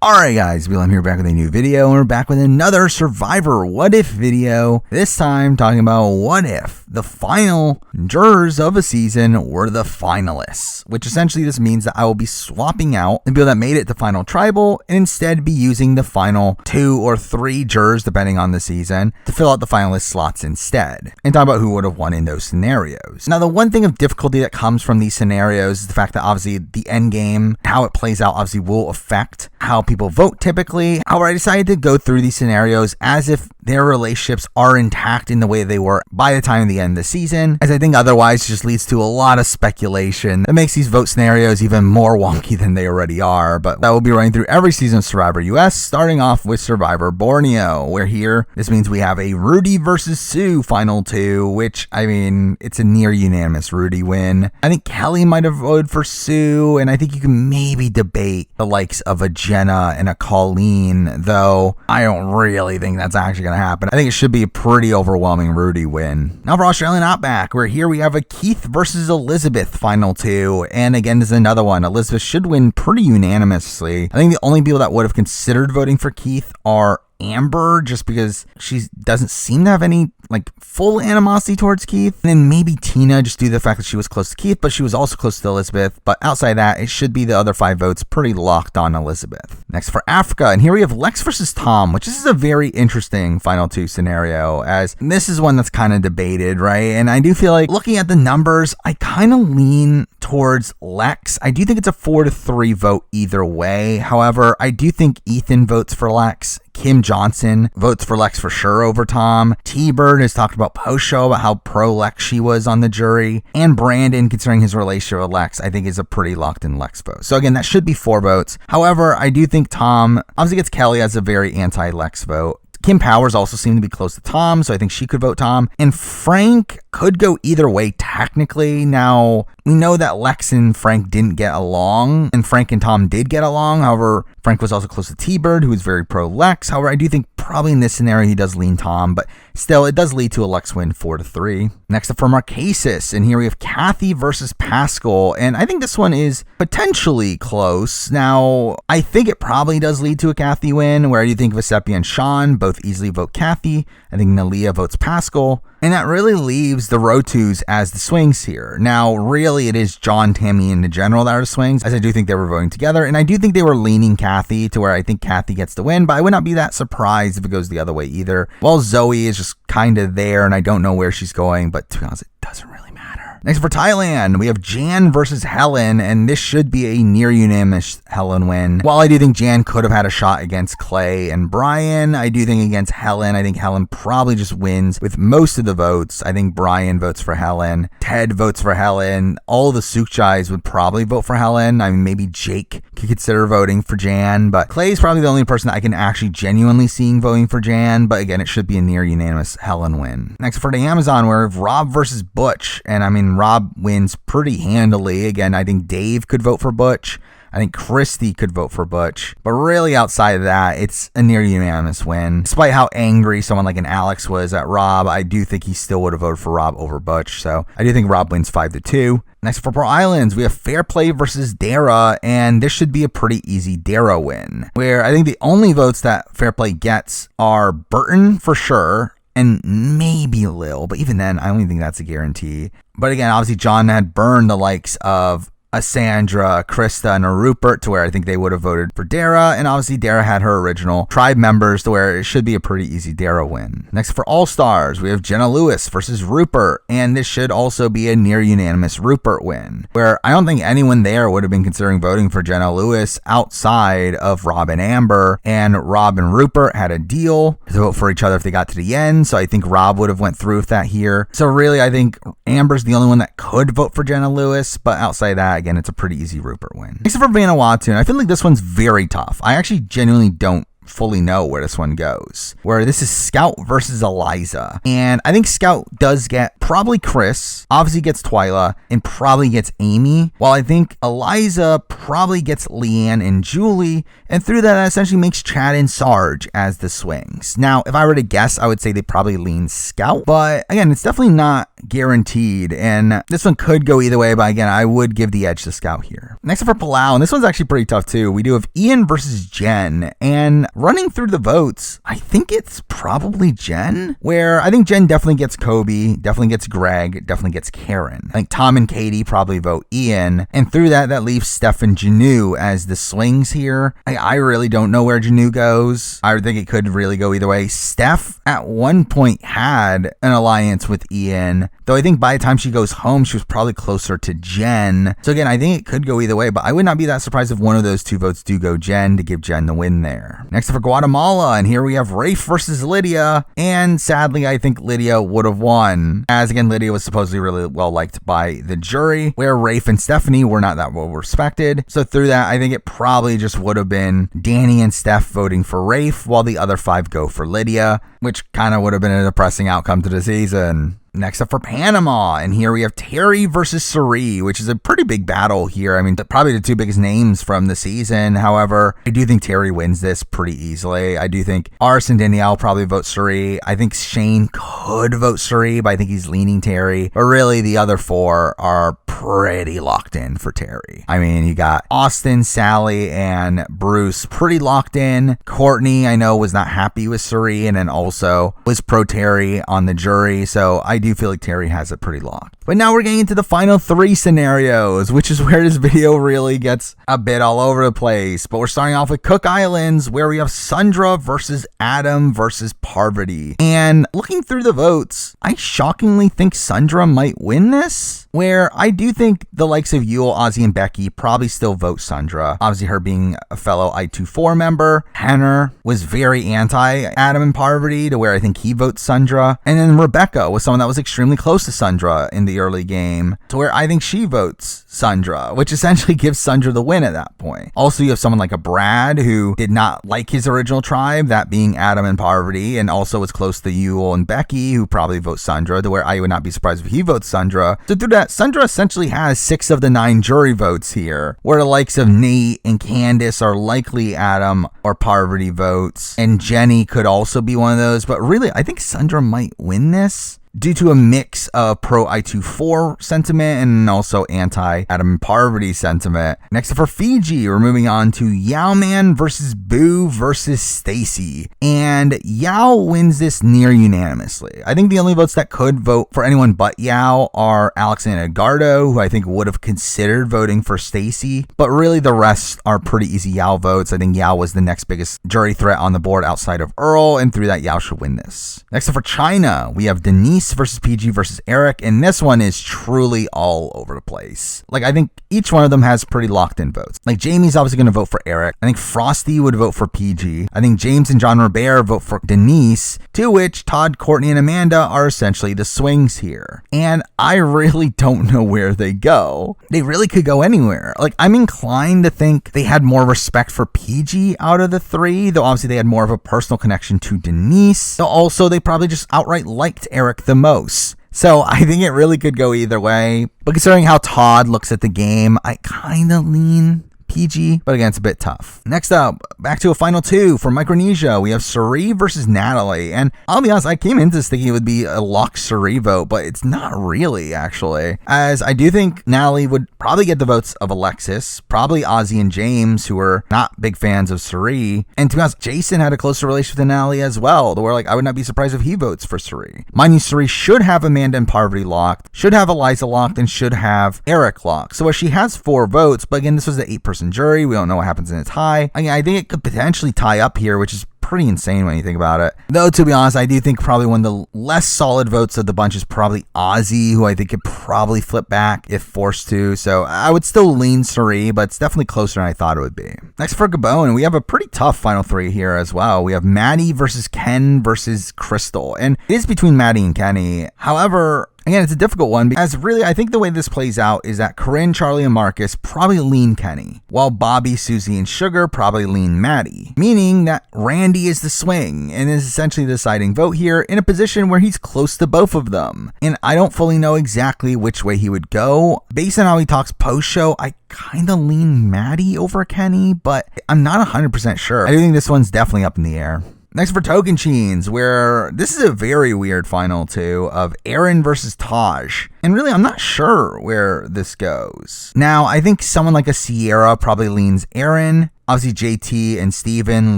Alright guys, I'm here back with a new video, and we're back with another Survivor What If video. This time talking about what if the final jurors of a season were the finalists. Which essentially this means that I will be swapping out the people that made it to final tribal and instead be using the final 2 or 3 jurors depending on the season to fill out the finalist slots instead. And talk about who would have won in those scenarios. Now the one thing of difficulty that comes from these scenarios is the fact that obviously the end game, how it plays out obviously will affect how people vote typically. However, I decided to go through these scenarios as if their relationships are intact in the way they were by the time of the end of the season, as I think otherwise just leads to a lot of speculation that makes these vote scenarios even more wonky than they already are. But I will be running through every season of Survivor US, starting off with Survivor Borneo, where here this means we have a Rudy versus Sue final 2, which I mean it's a near unanimous Rudy win. I think Kelly might have voted for Sue, and I think you can maybe debate the likes of a Jenna and a Colleen, though I don't really think that's actually going to happen. I think it should be a pretty overwhelming Rudy win. Now for Australian Outback, where here we have a Keith versus Elizabeth final 2, and again this is another one. Elizabeth should win pretty unanimously. I think the only people that would have considered voting for Keith are Amber, just because she doesn't seem to have any full animosity towards Keith, and then maybe Tina, just due to the fact that she was close to Keith, but she was also close to Elizabeth. But outside of that, it should be the other 5 votes pretty locked on Elizabeth. Next for Africa, and here we have Lex versus Tom, which is a very interesting final 2 scenario, as this is one that's kind of debated, right? And I do feel like looking at the numbers, I kind of lean towards Lex. I do think it's a 4-3 vote either way. However, I do think Ethan votes for Lex. Kim Johnson votes for Lex for sure over Tom. T-Bird has talked about post-show about how pro-Lex she was on the jury. And Brandon, considering his relationship with Lex, I think is a pretty locked-in Lex vote. So again, that should be 4 votes. However, I do think Tom obviously gets Kelly as a very anti-Lex vote. Kim Powers also seemed to be close to Tom, so I think she could vote Tom. And Frank could go either way technically. Now, we know that Lex and Frank didn't get along, and Frank and Tom did get along. However, Frank was also close to T-Bird, who was very pro-Lex. However, I do think probably in this scenario he does lean Tom, but still, it does lead to a Lex win 4-3. Next up for Marquesas, and here we have Kathy versus Pascal, and I think this one is potentially close. Now, I think it probably does lead to a Kathy win, where I do think Vesepi and Sean both easily vote Kathy. I think Nalia votes Pascal. And that really leaves the Rotus as the swings here. Now, really, it is John, Tammy, and the General that are the swings, as I do think they were voting together. And I do think they were leaning Kathy to where I think Kathy gets the win, but I would not be that surprised if it goes the other way either. Well, Zoe is just kind of there, and I don't know where she's going, but to be honest, it doesn't really matter. Next for Thailand, we have Jan versus Helen, and this should be a near unanimous Helen win. While I do think Jan could have had a shot against Clay and Brian, I do think against Helen, I think Helen probably just wins with most of the votes. I think Brian votes for Helen. Ted votes for Helen. All the Sukchais would probably vote for Helen. I mean, maybe Jake could consider voting for Jan, but Clay's probably the only person that I can actually genuinely see voting for Jan, but again, it should be a near unanimous Helen win. Next for the Amazon, we have Rob versus Butch, and I mean, Rob wins pretty handily. Again, I think Dave could vote for Butch. I think Christy could vote for Butch. But really outside of that, it's a near unanimous win. Despite how angry someone like an Alex was at Rob, I do think he still would have voted for Rob over Butch. So I do think Rob wins 5-2. Next for Pearl Islands, we have Fair Play versus Dara, and this should be a pretty easy Dara win, where I think the only votes that Fair Play gets are Burton for sure, and maybe Lil, but even then, I don't even think that's a guarantee. But again, obviously, John had burned the likes of a Sandra, a Krista, and a Rupert to where I think they would have voted for Dara, and obviously Dara had her original tribe members to where it should be a pretty easy Dara win. Next for All Stars, we have Jenna Lewis versus Rupert, and this should also be a near unanimous Rupert win, where I don't think anyone there would have been considering voting for Jenna Lewis outside of Rob and Amber, and Rob and Rupert had a deal to vote for each other if they got to the end, so I think Rob would have went through with that here. So really, I think Amber's the only one that could vote for Jenna Lewis, but outside of that, again, it's a pretty easy Rupert win. Except for Vanuatu, I feel like this one's very tough. I actually genuinely don't fully know where this one goes. Where this is Scout versus Eliza. And I think Scout does get probably Chris, obviously gets Twyla, and probably gets Amy. While I think Eliza probably gets Leanne and Julie. And through that essentially makes Chad and Sarge as the swings. Now, if I were to guess, I would say they probably lean Scout. But again, it's definitely not guaranteed. And this one could go either way. But again, I would give the edge to Scout here. Next up for Palau, and this one's actually pretty tough too. We do have Ian versus Jen. And running through the votes, I think it's probably Jen. Where I think Jen definitely gets Kobe, definitely gets Greg, definitely gets Karen. I think Tom and Katie probably vote Ian. And through that leaves Steph and Janu as the swings here. I really don't know where Janu goes. I think it could really go either way. Steph at one point had an alliance with Ian, though I think by the time she goes home, she was probably closer to Jen. So again, I think it could go either way, but I would not be that surprised if one of those two votes do go Jen to give Jen the win there. Next up for Guatemala, and here we have Rafe versus Lydia, and sadly, I think Lydia would have won, as again, Lydia was supposedly really well liked by the jury, where Rafe and Stephanie were not that well respected. So through that, I think it probably just would have been Danny and Steph voting for Rafe, while the other 5 go for Lydia, which kind of would have been a depressing outcome to the season. Next up for Panama, and here we have Terry versus Suri, which is a pretty big battle here. I mean, probably the 2 biggest names from the season. However, I do think Terry wins this pretty easily. I do think Ars and Danielle probably vote Suri. I think Shane could vote Suri, but I think he's leaning Terry. But really, the other 4 are pretty locked in for Terry. I mean, you got Austin, Sally, and Bruce pretty locked in. Courtney, I know, was not happy with Suri, and then also was pro Terry on the jury. So I do feel like Terry has it pretty locked. But now we're getting into the final 3 scenarios, which is where this video really gets a bit all over the place. But we're starting off with Cook Islands, where we have Sundra versus Adam versus Parvati. And looking through the votes, I shockingly think Sundra might win this, where I do think the likes of Yule, Ozzy, and Becky probably still vote Sundra. Obviously, her being a fellow I-24 member. Henner was very anti-Adam and Parvati, to where I think he votes Sundra. And then Rebecca was someone that was extremely close to Sundra in the early game, to where I think she votes Sundra, which essentially gives Sundra the win at that point. Also, you have someone like a Brad who did not like his original tribe, that being Adam and Parvati, and also was close to Yule and Becky, who probably vote Sundra, to where I would not be surprised if he votes Sundra. So through that, Sundra essentially has 6 of the 9 jury votes here, where the likes of Nate and Candace are likely Adam or Parvati votes, and Jenny could also be one of those. But really, I think Sundra might win this, due to a mix of pro I-24 sentiment and also anti-Adam and Parvati sentiment. Next up for Fiji, we're moving on to Yao-Man versus Boo versus Stacy. And Yao wins this near unanimously. I think the only votes that could vote for anyone but Yao are Alex and Edgardo, who I think would have considered voting for Stacy. But really the rest are pretty easy Yao votes. I think Yao was the next biggest jury threat on the board outside of Earl, and through that Yao should win this. Next up for China, we have Denise versus PG versus Eric, and this one is truly all over the place. Like, I think each one of them has pretty locked in votes. Like, Jamie's obviously going to vote for Eric. I think Frosty would vote for PG. I think James and John Robert vote for Denise, to which Todd, Courtney, and Amanda are essentially the swings here. And I really don't know where they go. They really could go anywhere. Like, I'm inclined to think they had more respect for PG out of the 3, though obviously they had more of a personal connection to Denise. Though also they probably just outright liked Eric the most. So I think it really could go either way. But considering how Todd looks at the game, I kind of lean PG, but again, it's a bit tough. Next up, back to a final 2 for Micronesia. We have Suri versus Natalie, and I'll be honest, I came into this thinking it would be a lock Suri vote, but it's not really, actually, as I do think Natalie would probably get the votes of Alexis, probably Ozzy and James, who are not big fans of Suri, and to be honest, Jason had a closer relationship with Natalie as well, where like I would not be surprised if he votes for Suri. Mind you, Suri should have Amanda and Parvati locked, should have Eliza locked, and should have Eric locked. So she has 4 votes, but again, this was the 8-person jury. We don't know what happens in a tie. I think it could potentially tie up here, which is pretty insane when you think about it. Though, to be honest, I do think probably one of the less solid votes of the bunch is probably Ozzy, who I think could probably flip back if forced to. So I would still lean Suri, but it's definitely closer than I thought it would be. Next for Gabon, we have a pretty tough final 3 here as well. We have Maddie versus Ken versus Crystal, and it is between Maddie and Kenny. However, Again, it's a difficult one because really I think the way this plays out is that Corinne, Charlie, and Marcus probably lean Kenny, while Bobby, Susie, and Sugar probably lean Maddie, meaning that Randy is the swing and is essentially the deciding vote here in a position where he's close to both of them. And I don't fully know exactly which way he would go. Based on how he talks post-show, I kind of lean Maddie over Kenny, but I'm not 100% sure. I do think this one's definitely up in the air. Next for Token Cheens, where this is a very weird final too of Aaron versus Taj. And really, I'm not sure where this goes. Now, I think someone like a Sierra probably leans Aaron. Obviously, JT and Steven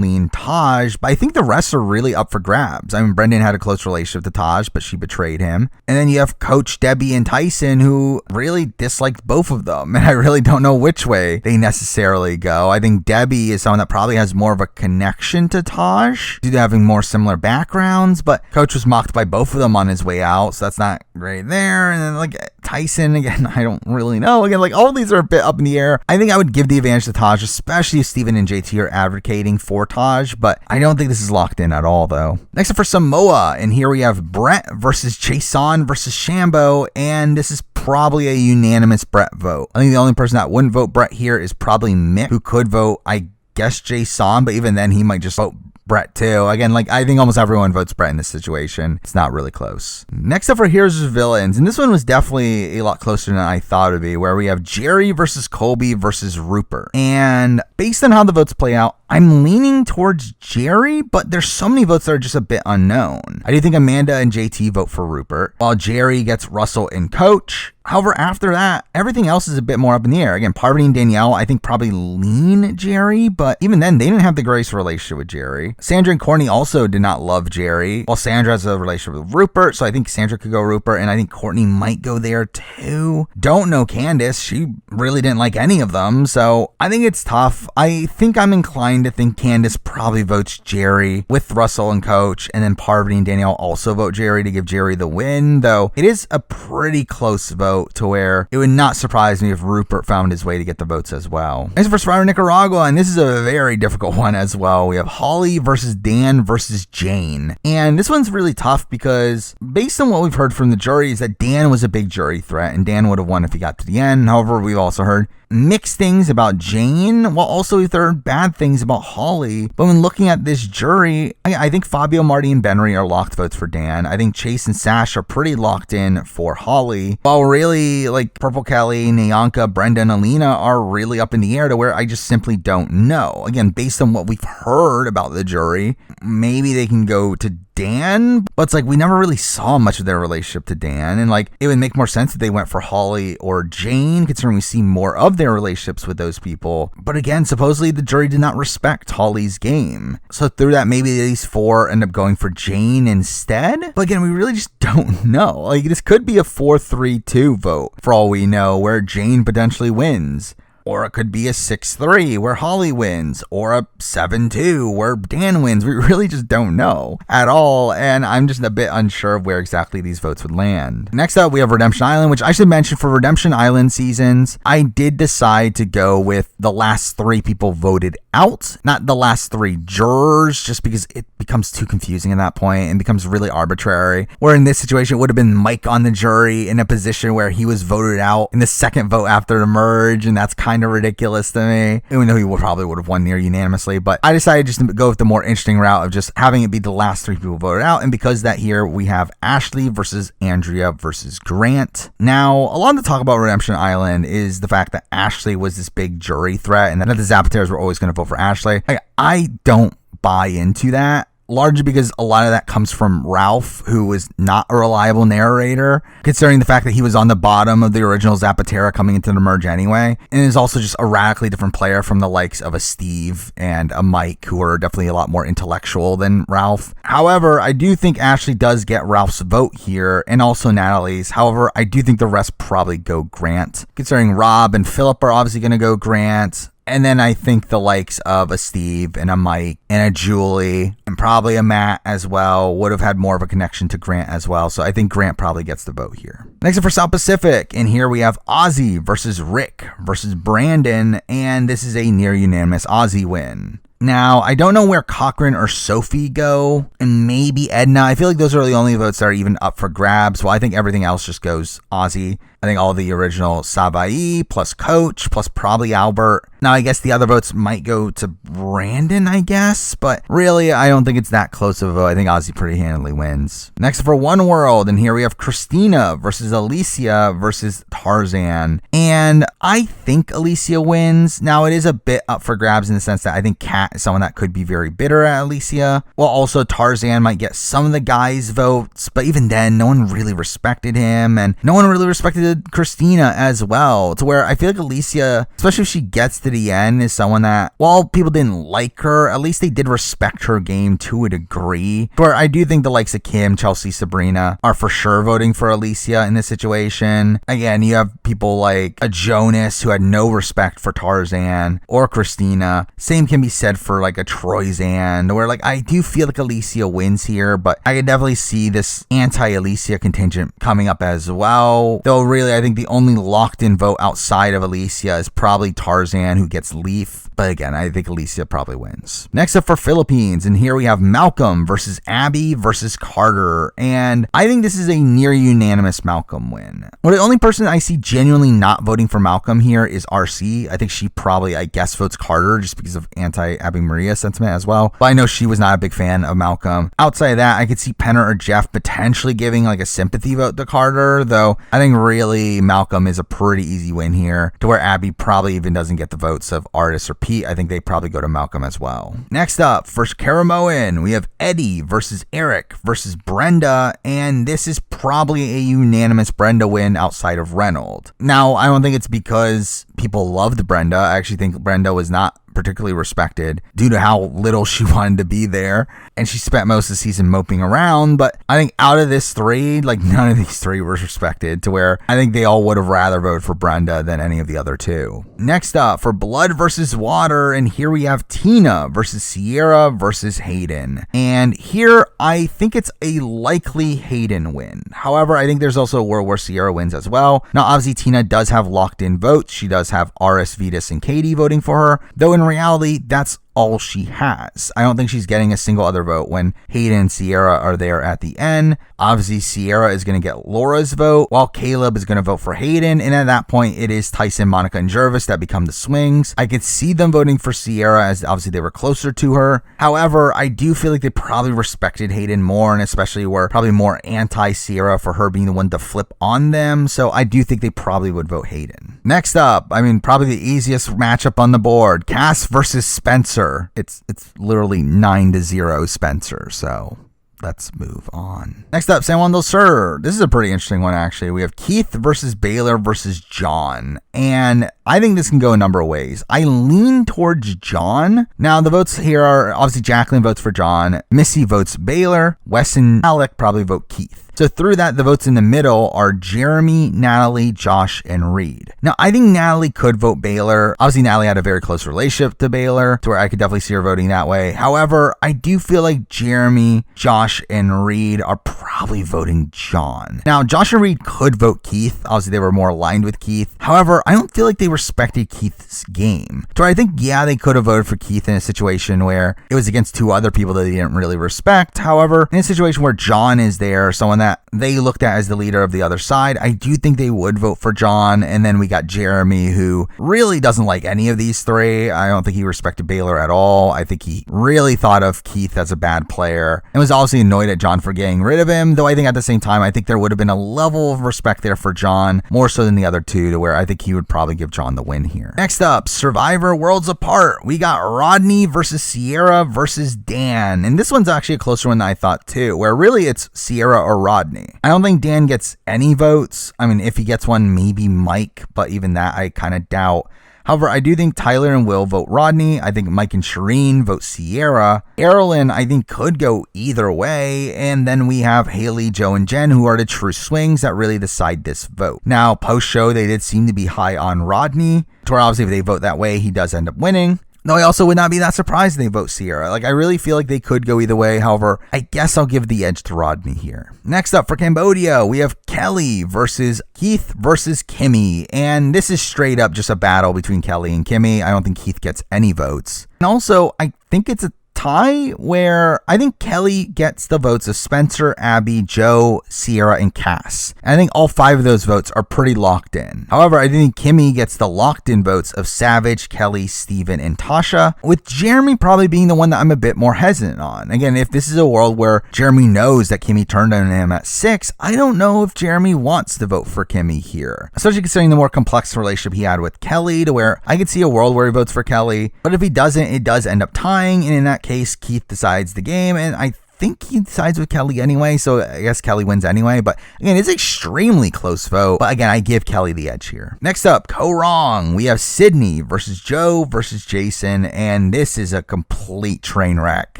lean Taj, but I think the rest are really up for grabs. I mean, Brendan had a close relationship to Taj, but she betrayed him. And then you have Coach Debbie and Tyson, who really disliked both of them. And I really don't know which way they necessarily go. I think Debbie is someone that probably has more of a connection to Taj due to having more similar backgrounds, but Coach was mocked by both of them on his way out, so that's not great there. And then like Tyson, again, I don't really know. Again, like all of these are a bit up in the air. I think I would give the advantage to Taj, especially if Steven and JT are advocating for Taj, but I don't think this is locked in at all, though. Next up for Samoa, and here we have Brett versus Jason versus Shambo, and this is probably a unanimous Brett vote. I think the only person that wouldn't vote Brett here is probably Mick, who could vote, I guess, Jason, but even then he might just vote Brett too. Again, like I think almost everyone votes Brett in this situation. It's not really close. Next up for Heroes vs. Villains, and this one was definitely a lot closer than I thought it would be, where we have Jerry versus Colby versus Rupert. And based on how the votes play out, I'm leaning towards Jerry, but there's so many votes that are just a bit unknown. I do think Amanda and JT vote for Rupert, while Jerry gets Russell and Coach. However, after that, everything else is a bit more up in the air. Again, Parvati and Danielle, I think probably lean Jerry, but even then, they didn't have the greatest relationship with Jerry. Sandra and Courtney also did not love Jerry, while Sandra has a relationship with Rupert, so I think Sandra could go Rupert, and I think Courtney might go there too. Don't know Candace. She really didn't like any of them, so I think it's tough. I think I'm inclined to think Candace probably votes Jerry with Russell and Coach, and then Parvati and Danielle also vote Jerry to give Jerry the win, though it is a pretty close vote to where it would not surprise me if Rupert found his way to get the votes as well. Next for Survivor Nicaragua, and this is a very difficult one as well. We have Holly versus Dan versus Jane. And this one's really tough because based on what we've heard from the jury is that Dan was a big jury threat and Dan would have won if he got to the end. However, we've also heard mixed things about Jane, while also we've heard bad things about Holly. But when looking at this jury, I think Fabio, Marty, and Benry are locked votes for Dan. I think Chase and Sash are pretty locked in for Holly, while really like Purple Kelly, Nyanka, Brenda, and Alina are really up in the air to where I just simply don't know. Again, based on what we've heard about the jury, maybe they can go to Dan, but it's like we never really saw much of their relationship to Dan, and like it would make more sense if they went for Holly or Jane, considering we see more of their relationships with those people. But again, supposedly the jury did not respect Holly's game, so through that maybe these four end up going for Jane instead. But again, we really just don't know. Like this could be a 4-3-2 vote for all we know, where Jane potentially wins. Or it could be a 6-3 where Holly wins, or a 7-2 where Dan wins. We really just don't know at all, and I'm just a bit unsure of where exactly these votes would land. Next up, we have Redemption Island, which I should mention for Redemption Island seasons, I did decide to go with the last three people voted out, not the last three jurors, just because it becomes too confusing at that point and becomes really arbitrary. Where in this situation, it would have been Mike on the jury in a position where he was voted out in the second vote after the merge, and that's kind of ridiculous to me, even though he probably would have won near unanimously. But I decided just to go with the more interesting route of just having it be the last three people voted out, and because that here we have Ashley versus Andrea versus Grant. Now, a lot of the talk about Redemption Island is the fact that Ashley was this big jury threat and that the Zapaters were always going to vote for Ashley. I don't buy into that. Largely because a lot of that comes from Ralph, who was not a reliable narrator, considering the fact that he was on the bottom of the original Zapatera coming into the merge anyway, and is also just a radically different player from the likes of a Steve and a Mike, who are definitely a lot more intellectual than Ralph. However, I do think Ashley does get Ralph's vote here, and also Natalie's. However, I do think the rest probably go Grant, considering Rob and Philip are obviously going to go Grant. And then I think the likes of a Steve and a Mike and a Julie and probably a Matt as well would have had more of a connection to Grant as well. So I think Grant probably gets the vote here. Next up for South Pacific, and here we have Ozzy versus Rick versus Brandon, and this is a near unanimous Ozzy win. Now, I don't know where Cochran or Sophie go, and maybe Edna. I feel like those are the only votes that are even up for grabs. Well, I think everything else just goes Ozzy. I think all the original Sabai plus Coach plus probably Albert. Now, I guess the other votes might go to Brandon, I guess, but really, I don't think it's that close of a vote. I think Ozzy pretty handily wins. Next for One World, and here we have Christina versus Alicia versus Tarzan. And I think Alicia wins. Now, it is a bit up for grabs in the sense that I think Kat is someone that could be very bitter at Alicia. While also Tarzan might get some of the guys' votes, but even then, no one really respected him, and no one really respected Christina as well, to where I feel like Alicia, especially if she gets to the end, is someone that, while people didn't like her, at least they did respect her game to a degree. Where I do think the likes of Kim, Chelsea, Sabrina are for sure voting for Alicia in this situation. Again, you have people like a Jonas who had no respect for Tarzan or Christina. Same can be said for like a Troyzan, where like I do feel like Alicia wins here, but I could definitely see this anti-Alicia contingent coming up as well. Though really, I think the only locked in vote outside of Alicia is probably Tarzan, who gets Leaf. But again, I think Alicia probably wins. Next up for Philippines, and here we have Malcolm versus Abby versus Carter. And I think this is a near unanimous Malcolm win. Well, the only person I see genuinely not voting for Malcolm here is RC. I think she probably, I guess, votes Carter just because of anti-Abby Maria sentiment as well. But I know she was not a big fan of Malcolm. Outside of that, I could see Penner or Jeff potentially giving like a sympathy vote to Carter, though I think really Malcolm is a pretty easy win here, to where Abby probably even doesn't get the votes of Artis or Pete. I think they probably go to Malcolm as well. Next up, for Karamoan, we have Eddie versus Eric versus Brenda, and this is probably a unanimous Brenda win outside of Reynolds. Now, I don't think it's because people loved Brenda. I actually think Brenda was not particularly respected due to how little she wanted to be there, and she spent most of the season moping around. But I think out of this three, like none of these three was respected, to where I think they all would have rather voted for Brenda than any of the other two. Next up, for Blood versus Water, and here we have Tina versus Sierra versus Hayden. And here I think it's a likely Hayden win. However, I think there's also a world where Sierra wins as well. Now, obviously, Tina does have locked in votes. She does have RS, Vetus, and Katie voting for her, though in reality, that's all she has. I don't think she's getting a single other vote when Hayden and Sierra are there at the end. Obviously, Sierra is going to get Laura's vote, while Caleb is going to vote for Hayden, and at that point, it is Tyson, Monica, and Jervis that become the swings. I could see them voting for Sierra, as obviously they were closer to her. However, I do feel like they probably respected Hayden more, and especially were probably more anti-Sierra for her being the one to flip on them, so I do think they probably would vote Hayden. Next up, probably the easiest matchup on the board, Cass versus Spencer. It's literally 9-0 Spencer, so let's move on. Next up, San Juan del Sur. This is a pretty interesting one, actually. We have Keith versus Baylor versus John, and I think this can go a number of ways. I lean towards John. Now, the votes here are obviously Jacqueline votes for John, Missy votes Baylor, Wes and Alec probably vote Keith. So through that, the votes in the middle are Jeremy, Natalie, Josh, and Reed. Now, I think Natalie could vote Baylor. Obviously, Natalie had a very close relationship to Baylor, to where I could definitely see her voting that way. However, I do feel like Jeremy, Josh, and Reed are probably voting John. Now, Josh and Reed could vote Keith. Obviously, they were more aligned with Keith. However, I don't feel like they respected Keith's game. So I think, yeah, they could have voted for Keith in a situation where it was against two other people that they didn't really respect. However, in a situation where John is there, someone that they looked at as the leader of the other side, I do think they would vote for John. And then we got Jeremy, who really doesn't like any of these three. I don't think he respected Baylor at all. I think he really thought of Keith as a bad player and was obviously annoyed at John for getting rid of him, though I think at the same time, I think there would have been a level of respect there for John, more so than the other two, to where I think he would probably give John the win here. Next up, Survivor Worlds Apart. We got Rodney versus Sierra versus Dan. And this one's actually a closer one than I thought too, where really it's Sierra or Rodney. I don't think Dan gets any votes. If he gets one, maybe Mike, but even that I kind of doubt. However, I do think Tyler and Will vote Rodney. I think Mike and Shireen vote Sierra. Erlen, I think, could go either way. And then we have Haley, Joe, and Jen, who are the true swings that really decide this vote. Now, post-show, they did seem to be high on Rodney. To where obviously, if they vote that way, he does end up winning. Though I also would not be that surprised they vote Sierra. Like, I really feel like they could go either way. However, I guess I'll give the edge to Rodney here. Next up for Cambodia, we have Kelly versus Keith versus Kimmy. And this is straight up just a battle between Kelly and Kimmy. I don't think Keith gets any votes. And also, I think it's a tie where I think Kelly gets the votes of Spencer, Abby, Joe, Sierra, and Cass. And I think all 5 of those votes are pretty locked in. However, I think Kimmy gets the locked in votes of Savage, Kelly, Steven, and Tasha, with Jeremy probably being the one that I'm a bit more hesitant on. Again, if this is a world where Jeremy knows that Kimmy turned on him at 6, I don't know if Jeremy wants to vote for Kimmy here, especially considering the more complex relationship he had with Kelly, to where I could see a world where he votes for Kelly, but if he doesn't, it does end up tying, and in that case, Keith decides the game, and I think he decides with Kelly anyway, so I guess Kelly wins anyway. But again, it's an extremely close vote, but again, I give Kelly the edge here. Next up, co-wrong, we have Sydney versus Joe versus Jason, and this is a complete train wreck.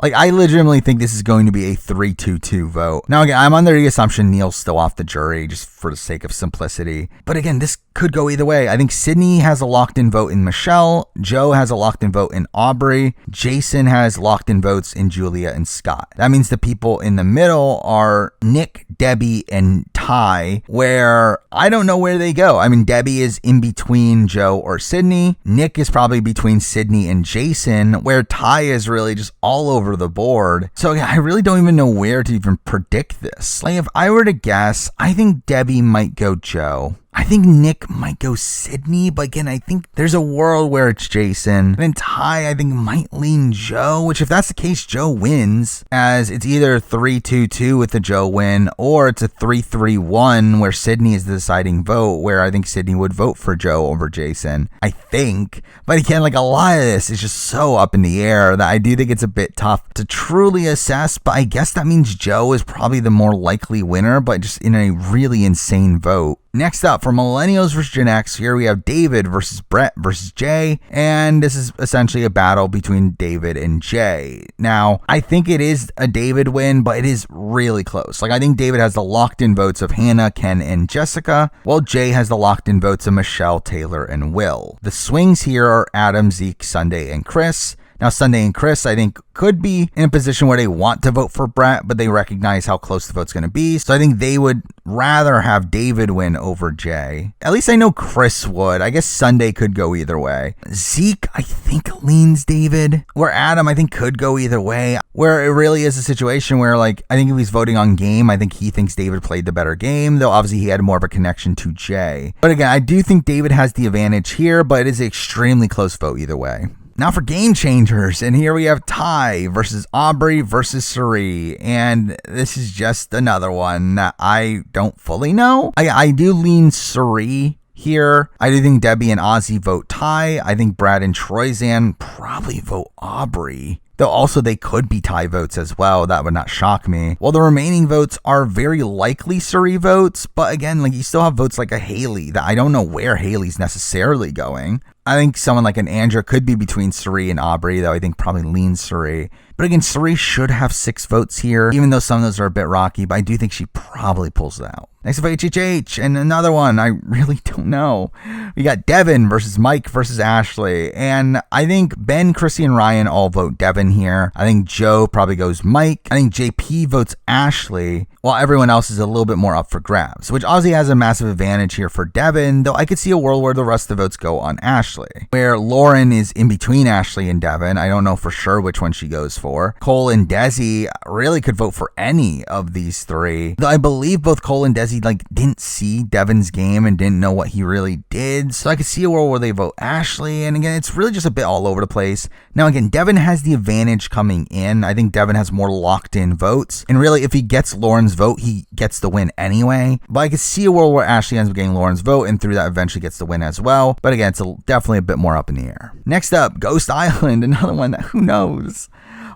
Like, I legitimately think this is going to be a 3-2-2 vote. Now again, I'm under the assumption Neil's still off the jury just for the sake of simplicity, but again, this could go either way. I think Sydney has a locked in vote in Michelle, Joe has a locked in vote in Aubrey, Jason has locked in votes in Julia and Scott. That means the people in the middle are Nick, Debbie, and Ty, where I don't know where they go. I mean, Debbie is in between Joe or Sydney. Nick is probably between Sydney and Jason, where Ty is really just all over the board. So I really don't even know where to even predict this. Like, if I were to guess, I think Debbie might go Joe. I think Nick might go Sydney, but again, I think there's a world where it's Jason. And then Ty, I think, might lean Joe, which if that's the case, Joe wins, as it's either 3-2-2 with the Joe win, or it's a 3-3-1 where Sydney is the deciding vote, where I think Sydney would vote for Joe over Jason, I think. But again, like, a lot of this is just so up in the air that I do think it's a bit tough to truly assess, but I guess that means Joe is probably the more likely winner, but just in a really insane vote. Next up, for Millennials versus Gen X, here we have David versus Brett versus Jay, and this is essentially a battle between David and Jay. Now, I think it is a David win, but it is really close. Like, I think David has the locked-in votes of Hannah, Ken, and Jessica, while Jay has the locked-in votes of Michelle, Taylor, and Will. The swings here are Adam, Zeke, Sunday, and Chris. Now, Sunday and Chris, I think, could be in a position where they want to vote for Brett, but they recognize how close the vote's going to be. So I think they would rather have David win over Jay. At least I know Chris would. I guess Sunday could go either way. Zeke, I think, leans David. Where Adam, I think, could go either way. Where it really is a situation where, like, I think if he's voting on game, I think he thinks David played the better game, though obviously he had more of a connection to Jay. But again, I do think David has the advantage here, but it is an extremely close vote either way. Now for Game Changers, and here we have Ty versus Aubrey versus Suri, and this is just another one that I don't fully know. I do lean Suri here. I do think Debbie and Ozzy vote Ty. I think Brad and Troyzan probably vote Aubrey. Though also they could be tie votes as well. That would not shock me. Well, the remaining votes are very likely Suri votes, but again, like, you still have votes like a Haley that I don't know where Haley's necessarily going. I think someone like an Andrea could be between Suri and Aubrey, though I think probably leans Suri. But again, Suri should have 6 votes here, even though some of those are a bit rocky, but I do think she probably pulls it out. Next up, HHH, and another one, I really don't know. We got Devin versus Mike versus Ashley, and I think Ben, Chrissy, and Ryan all vote Devin here. I think Joe probably goes Mike. I think JP votes Ashley, while everyone else is a little bit more up for grabs, which obviously has a massive advantage here for Devin, though I could see a world where the rest of the votes go on Ashley, where Lauren is in between Ashley and Devin. I don't know for sure which one she goes for. Cole and Desi really could vote for any of these 3, though I believe both Cole and Desi didn't see Devin's game and didn't know what he really did. So I could see a world where they vote Ashley. And again, it's really just a bit all over the place. Now again, Devin has the advantage coming in. I think Devin has more locked in votes. And really, if he gets Lauren's vote, he gets the win anyway. But I could see a world where Ashley ends up getting Lauren's vote and through that eventually gets the win as well. But again, it's definitely a bit more up in the air. Next up, Ghost Island, another one that who knows.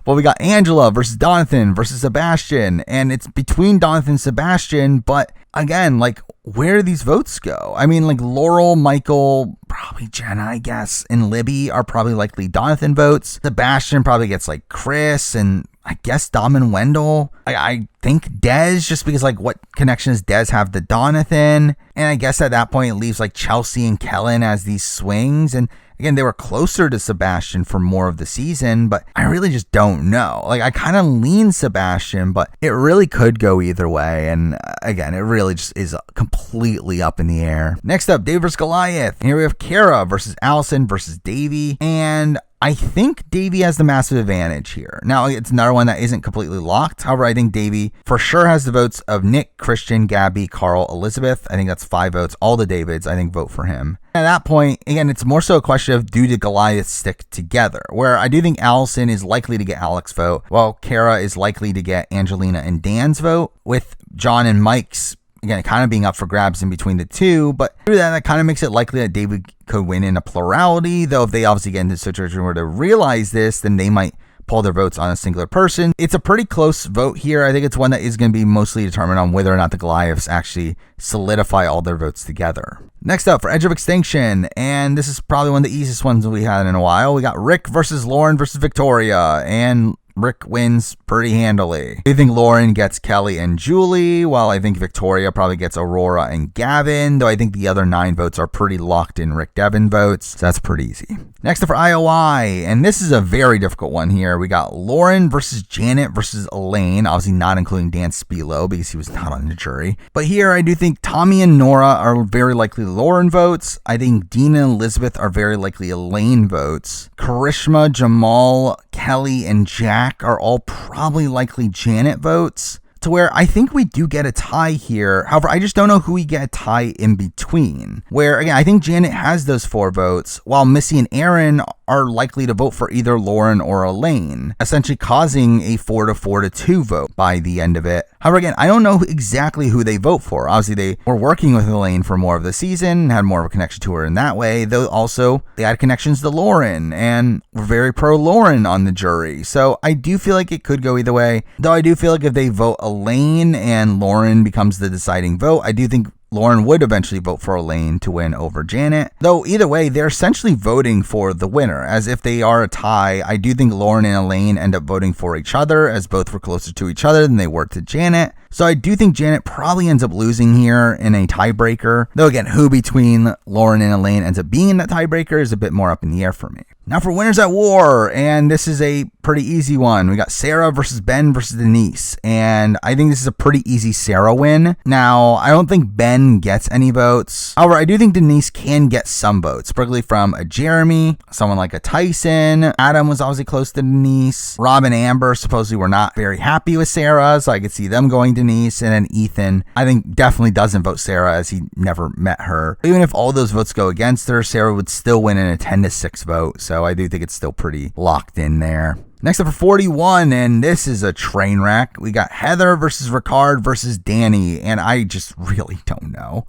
Well, we got Angela versus Donathan versus Sebastian, and it's between Donathan and Sebastian, but again, like, where do these votes go? I mean, like, Laurel, Michael, probably Jenna, I guess, and Libby are probably likely Donathan votes. Sebastian probably gets, like, Chris, and I guess Dom and Wendell. I think Dez, just because, like, what connections Dez have to Donathan, and I guess at that point it leaves, like, Chelsea and Kellen as these swings, and Again, they were closer to Sebastian for more of the season, but I really just don't know. Like, I kind of lean Sebastian, but it really could go either way. And again, it really just is completely up in the air. Next up, Dave versus Goliath. Here we have Kara versus Allison versus Davey. And I think Davey has the massive advantage here. Now, it's another one that isn't completely locked. However, I think Davey for sure has the votes of Nick, Christian, Gabby, Carl, Elizabeth. I think that's 5 votes. All the Davids, I think, vote for him. At that point, again, it's more so a question of do the Goliaths stick together, where I do think Allison is likely to get Alex's vote, while Kara is likely to get Angelina and Dan's vote, with John and Mike's, again, kind of being up for grabs in between the two. But through that kind of makes it likely that David could win in a plurality, though if they obviously get into a situation where they realize this, then they might pull their votes on a singular person. It's a pretty close vote here. I think it's one that is going to be mostly determined on whether or not the Goliaths actually solidify all their votes together. Next up, for Edge of Extinction, and this is probably one of the easiest ones we had in a while, we got Rick versus Lauren versus Victoria, and Rick wins pretty handily. I think Lauren gets Kelly and Julie, while I think Victoria probably gets Aurora and Gavin, though I think the other 9 votes are pretty locked in Rick Devin votes, so that's pretty easy. Next up for IOI, and this is a very difficult one here. We got Lauren versus Janet versus Elaine, obviously not including Dan Spilo because he was not on the jury. But here I do think Tommy and Nora are very likely Lauren votes. I think Dean and Elizabeth are very likely Elaine votes. Karishma, Jamal, Kelly, and Jack are all probably likely Janet votes, to where I think we do get a tie here. However, I just don't know who we get a tie in between, where again, I think Janet has those 4 votes, while Missy and Aaron are likely to vote for either Lauren or Elaine, essentially causing a 4-4-2 vote by the end of it. However, again, I don't know exactly who they vote for. Obviously, they were working with Elaine for more of the season, had more of a connection to her in that way, though also they had connections to Lauren and were very pro-Lauren on the jury. So I do feel like it could go either way, though I do feel like if they vote Elaine and Lauren becomes the deciding vote, I do think Lauren would eventually vote for Elaine to win over Janet. Though either way, they're essentially voting for the winner, as if they are a tie. I do think Lauren and Elaine end up voting for each other, as both were closer to each other than they were to Janet. So I do think Janet probably ends up losing here in a tiebreaker. Though again, who between Lauren and Elaine ends up being in that tiebreaker is a bit more up in the air for me. Now for Winners at War, and this is a pretty easy one. We got Sarah versus Ben versus Denise, and I think this is a pretty easy Sarah win. Now, I don't think Ben gets any votes. However, I do think Denise can get some votes, particularly from a Jeremy, someone like a Tyson. Adam was obviously close to Denise. Rob and Amber supposedly were not very happy with Sarah, so I could see them going Denise. And then Ethan, I think definitely doesn't vote Sarah, as he never met her. Even if all those votes go against her, Sarah would still win in a 10-6 vote, so I do think it's still pretty locked in there. Next up for 41, and this is a train wreck. We got Heather versus Ricard versus Danny, and I just really don't know.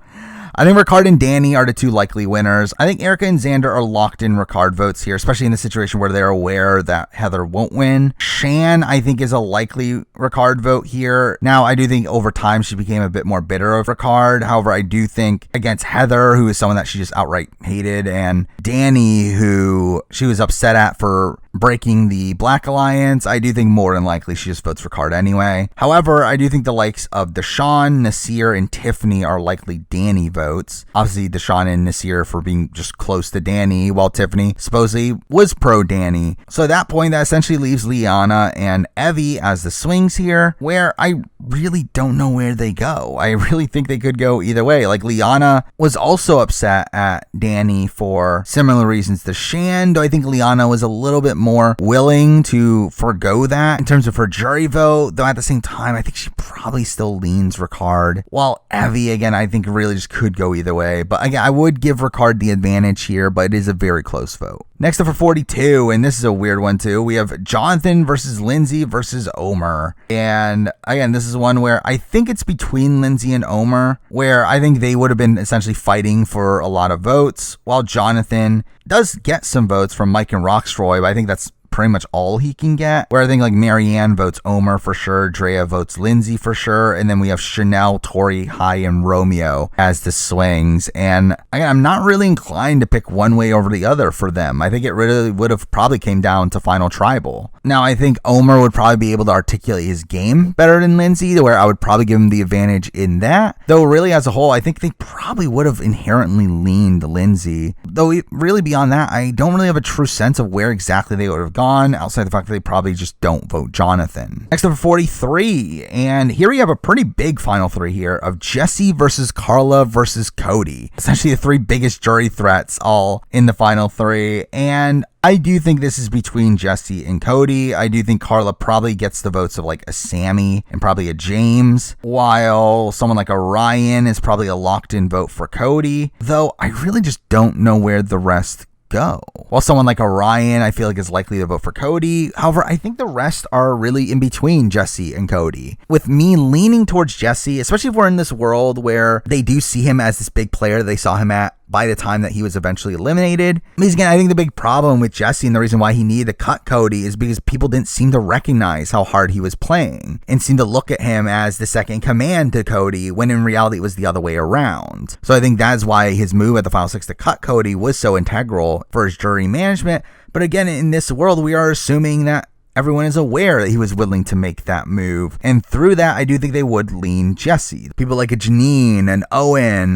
I think Ricard and Danny are the 2 likely winners. I think Erica and Xander are locked in Ricard votes here, especially in the situation where they're aware that Heather won't win. Shan, I think, is a likely Ricard vote here. Now, I do think over time she became a bit more bitter of Ricard. However, I do think against Heather, who is someone that she just outright hated, and Danny, who she was upset at for breaking the Black Alliance, I do think more than likely she just votes for Ricard anyway. However, I do think the likes of Deshaun, Nasir, and Tiffany are likely Danny votes. Obviously, Deshaun and Nasir for being just close to Danny, while Tiffany supposedly was pro Danny. So at that point, that essentially leaves Liana and Evie as the swings here, where I really don't know where they go. I really think they could go either way. Like, Liana was also upset at Danny for similar reasons to Shan, though I think Liana was a little bit more willing to forgo that in terms of her jury vote, though at the same time, I think she probably still leans Ricard, while Evie, again, I think really just could go either way. But again, I would give Ricard the advantage here, but it is a very close vote. Next up for 42, and this is a weird one too, we have Jonathan versus Lindsay versus Omer. And again, this is one where I think it's between Lindsay and Omer, where I think they would have been essentially fighting for a lot of votes, while Jonathan does get some votes from Mike and Rockstroy, but I think that's pretty much all he can get. Where I think like Marianne votes Omer for sure, Drea votes Lindsay for sure, and then we have Chanel, Tori, Hai, and Romeo as the swings. And again, I'm not really inclined to pick one way over the other for them. I think it really would have probably came down to Final Tribal. Now, I think Omer would probably be able to articulate his game better than Lindsay, to where I would probably give him the advantage in that. Though really as a whole, I think they probably would have inherently leaned Lindsay. Though really beyond that, I don't really have a true sense of where exactly they would have gone, outside the fact that they probably just don't vote Jonathan. Next up, 43, and here we have a pretty big final three here of Jesse versus Carla versus Cody. Essentially the three biggest jury threats all in the final three, and I do think this is between Jesse and Cody. I do think Carla probably gets the votes of like a Sammy and probably a James, while someone like a Ryan is probably a locked-in vote for Cody, though I really just don't know where the rest go. While someone like a Ryan, I feel like is likely to vote for Cody. However, I think the rest are really in between Jesse and Cody. With me leaning towards Jesse, especially if we're in this world where they do see him as this big player they saw him at by the time that he was eventually eliminated. Because again, I think the big problem with Jesse and the reason why he needed to cut Cody is because people didn't seem to recognize how hard he was playing and seemed to look at him as the second in command to Cody, when in reality it was the other way around. So I think that's why his move at the Final Six to cut Cody was so integral for his jury management. But again, in this world, we are assuming that everyone is aware that he was willing to make that move. And through that, I do think they would lean Jesse. People like a Janine, an Owen,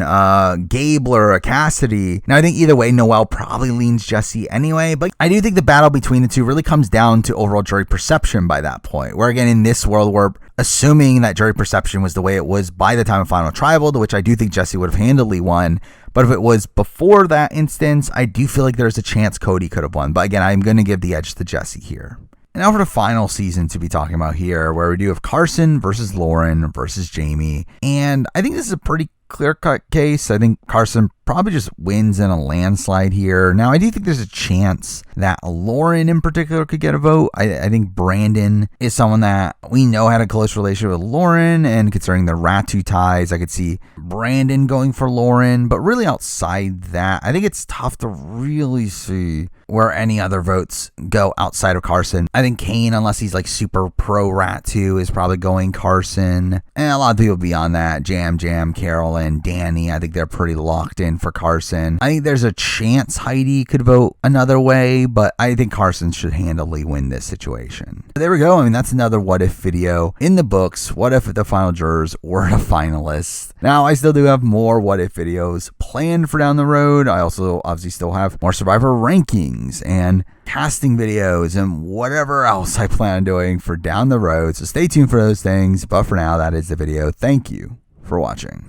Gabler, a Cassidy. Now, I think either way, Noelle probably leans Jesse anyway. But I do think the battle between the two really comes down to overall jury perception by that point. Where again, in this world, we're assuming that jury perception was the way it was by the time of Final Tribal, to which I do think Jesse would have handily won. But if it was before that instance, I do feel like there's a chance Cody could have won. But again, I'm going to give the edge to Jesse here. And now for the final season to be talking about here, where we do have Carson versus Lauren versus Jamie. And I think this is a pretty clear-cut case. I think Carson probably just wins in a landslide here. Now, I do think there's a chance that Lauren in particular could get a vote. I think Brandon is someone that we know had a close relationship with Lauren, and considering the Ratu ties, I could see Brandon going for Lauren. But really outside that, I think it's tough to really see where any other votes go outside of Carson. I think Kane, unless he's like super pro Ratu, is probably going Carson. And a lot of people beyond that, Jam, Carolyn, Danny, I think they're pretty locked in for Carson. I think there's a chance Heidi could vote another way, but I think Carson should handily win this situation. There we go. I mean, that's another what if video in the books. What if the final jurors were the finalists? Now, I still do have more what if videos planned for down the road. I also obviously still have more Survivor rankings and casting videos and whatever else I plan on doing for down the road. So stay tuned for those things. But for now, that is the video. Thank you for watching.